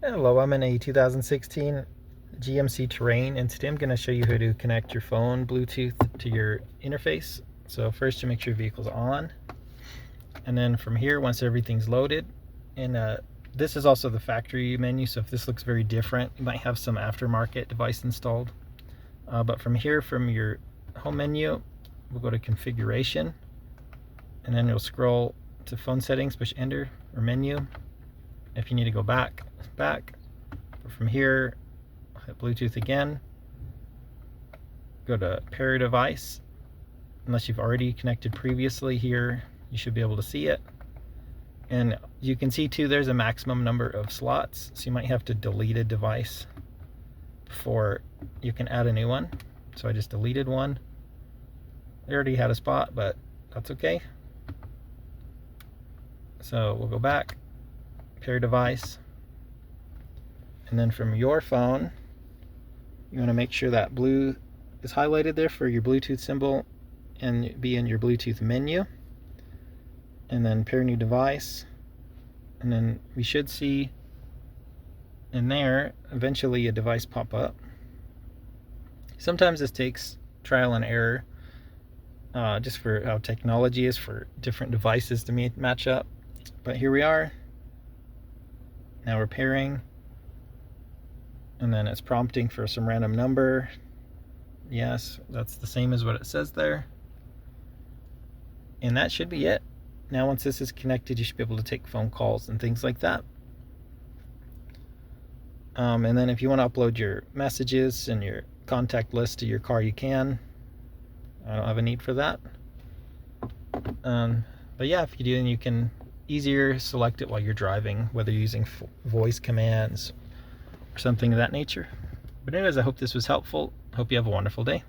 Hello, I'm in a 2016 GMC Terrain, and today I'm going to show you how to connect your phone Bluetooth to your interface. So first you make sure your vehicle's on, and then from here, once everything's loaded, and this is also the factory menu, so if this looks very different, you might have some aftermarket device installed. But from here, from your home menu, we'll go to configuration, and then you'll scroll to phone settings, push enter, or menu. If you need to go back. But from here, hit Bluetooth again, go to pair device. Unless you've already connected previously here, you should be able to see it. And you can see too, there's a maximum number of slots, so you might have to delete a device before you can add a new one. So I just deleted one. I already had a spot, but that's okay. So we'll go back, pair device, and then from your phone, you want to make sure that blue is highlighted there for your Bluetooth symbol and be in your Bluetooth menu, and then pair new device, and then we should see in there eventually a device pop up. Sometimes this takes trial and error, just for how technology is for different devices to match up. But here we are. Now we're pairing, and then it's prompting for some random number. Yes, that's the same as what it says there. And that should be it. Now once this is connected, you should be able to take phone calls and things like that. And then if you want to upload your messages and your contact list to your car, you can. I don't have a need for that. But yeah, if you do, then you can easier select it while you're driving, whether you're using voice commands or something of that nature. But anyways, I hope this was helpful. Hope you have a wonderful day.